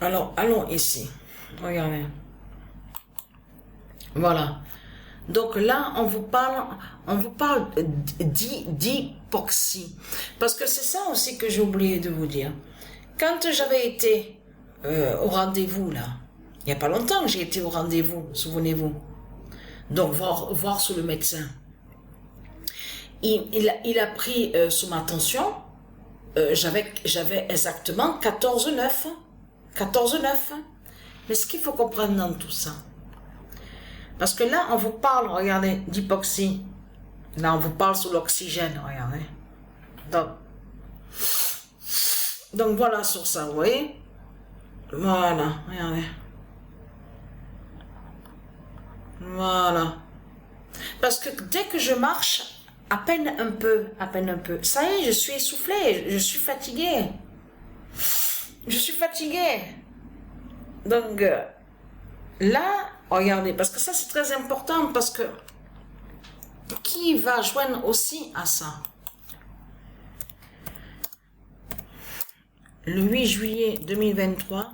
Alors, allons ici. Regardez. Voilà. Donc là, on vous parle d'hypoxie. Parce que c'est ça aussi que j'ai oublié de vous dire. Quand j'avais été au rendez-vous, là, il n'y a pas longtemps que j'ai été au rendez-vous, souvenez-vous. Donc, voir sur le médecin. Il a pris sous ma tension, j'avais exactement 14,9. 14,9. Mais ce qu'il faut comprendre dans tout ça, parce que là, on vous parle, regardez, d'hypoxie. Là, on vous parle sur l'oxygène, regardez. Donc voilà sur ça, vous voyez. Voilà, regardez. Voilà. Parce que dès que je marche, à peine un peu, ça y est, je suis essoufflée, je suis fatiguée. Je suis fatiguée. Donc, là, regardez, parce que ça c'est très important, parce que qui va joindre aussi à ça? Le 8 juillet 2023,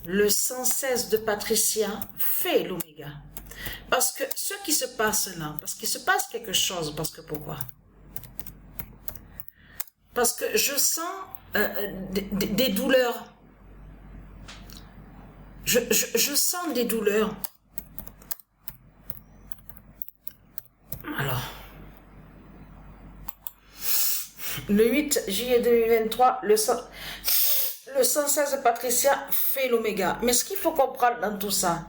le 116 de Patricia fait l'oméga. Parce que ce qui se passe là, parce qu'il se passe quelque chose, parce que pourquoi? Parce que je sens des douleurs. Je sens des douleurs. Alors, le 8 juillet 2023, le 116 Patricia fait l'oméga. Mais ce qu'il faut comprendre dans tout ça,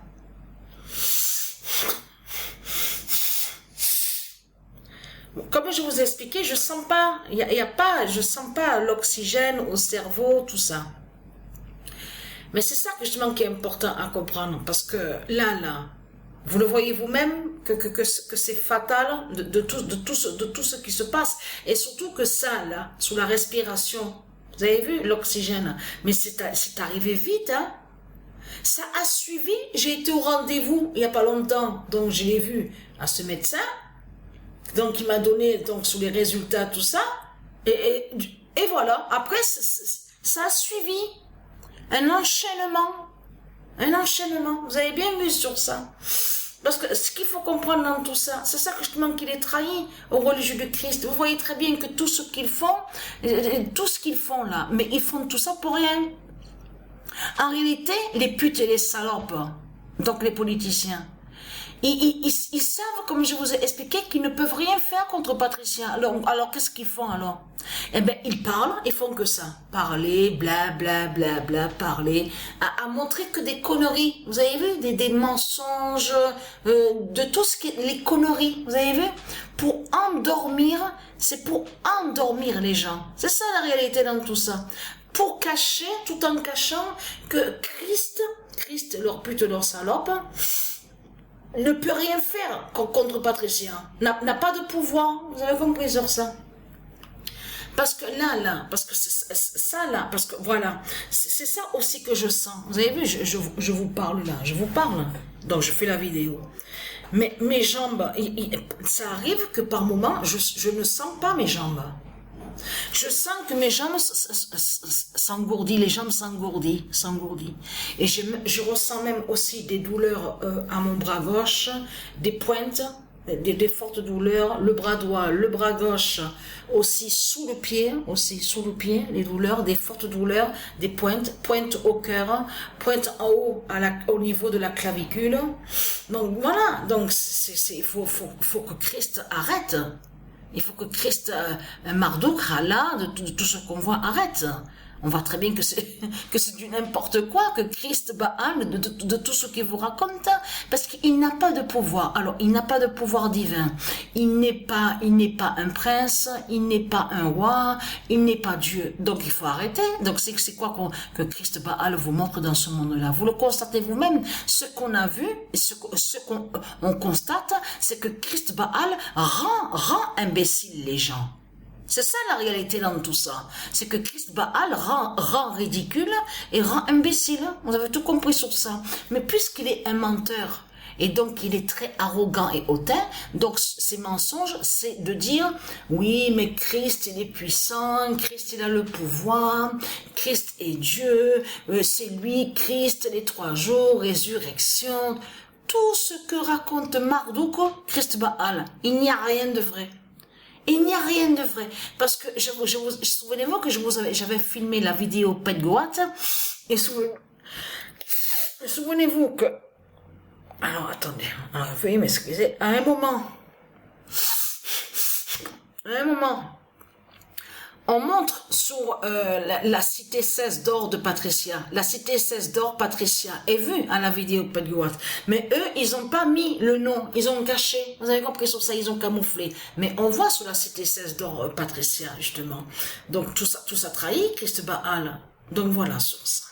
comme je vous ai expliqué, je sens pas, je sens pas l'oxygène au cerveau, tout ça. Mais c'est ça que justement qui est important à comprendre, parce que là, vous le voyez vous-même que c'est fatal de tout ce qui se passe, et surtout que ça là, sous la respiration, vous avez vu l'oxygène, mais c'est arrivé vite, hein. Ça a suivi, j'ai été au rendez-vous il y a pas longtemps, donc je l'ai vu à ce médecin. Donc, il m'a donné, donc, sur les résultats, tout ça. Et voilà. Après, ça a suivi un enchaînement. Un enchaînement. Vous avez bien vu sur ça. Parce que ce qu'il faut comprendre dans tout ça, c'est ça que justement qu'il est trahi au religieux de Christ. Vous voyez très bien que tout ce qu'ils font là, mais ils font tout ça pour rien. En réalité, les putes et les salopes, donc les politiciens, ils savent, comme je vous ai expliqué, qu'ils ne peuvent rien faire contre Patricia. Alors qu'est-ce qu'ils font alors? Eh bien, ils parlent, ils font que ça. Parler, bla bla bla bla, parler, à montrer que des conneries. Vous avez vu, des mensonges, de tout ce qui est les conneries. Vous avez vu? Pour endormir, c'est pour endormir les gens. C'est ça la réalité dans tout ça. Pour cacher, tout en cachant que Christ, leur pute, leur salope, ne peut rien faire contre Patricia, n'a pas de pouvoir, vous avez compris sur ça. Parce que là, parce que ça là, parce que voilà, c'est ça aussi que je sens. Vous avez vu, je vous parle là, je vous parle, donc je fais la vidéo. Mais mes jambes, ça arrive que par moment, je ne sens pas mes jambes. Je sens que mes jambes s'engourdissent, les jambes s'engourdissent. Et je ressens même aussi des douleurs à mon bras gauche, des pointes, des fortes douleurs, le bras droit, le bras gauche, aussi sous le pied, les douleurs, des fortes douleurs, des pointes au cœur, pointe en haut au niveau de la clavicule. Donc voilà, donc il faut que Christ arrête. Il faut que Christ, Marduk, Allah, de tout ce qu'on voit, arrête. On voit très bien que c'est du n'importe quoi, que Christ, Baal, de tout ce qu'il vous raconte, parce qu'il n'a pas de pouvoir. Alors, il n'a pas de pouvoir divin. Il n'est pas un prince, il n'est pas un roi, il n'est pas Dieu. Donc, il faut arrêter. Donc, c'est quoi que Christ, Baal vous montre dans ce monde-là? Vous le constatez vous-même. Ce qu'on a vu, ce qu'on constate, c'est que Christ, Baal rend imbécile les gens. C'est ça la réalité dans tout ça. C'est que Christ Baal rend ridicule et rend imbécile. Vous avez tout compris sur ça. Mais puisqu'il est un menteur Et donc, il est très arrogant et hautain. Donc, ces mensonges, c'est de dire, oui, mais Christ, il est puissant, Christ, il a le pouvoir, Christ est Dieu, c'est lui, Christ, les 3 jours, résurrection. Tout ce que raconte Marduk, Christ Baal, il n'y a rien de vrai. Il n'y a rien de vrai. Parce que, souvenez-vous que j'avais filmé la vidéo Pet Goat, et souvenez-vous que, alors attendez, alors, veuillez m'excuser, à un moment, on montre sur la cité 16 d'or de Patricia. La cité 16 d'or Patricia est vue à la vidéo Pet Goat. Mais eux, ils n'ont pas mis le nom. Ils ont caché. Vous avez compris, sur ça, ils ont camouflé. Mais on voit sur la cité 16 d'or Patricia, justement. Donc, tout ça trahit Christ Baal. Donc, voilà sur ça.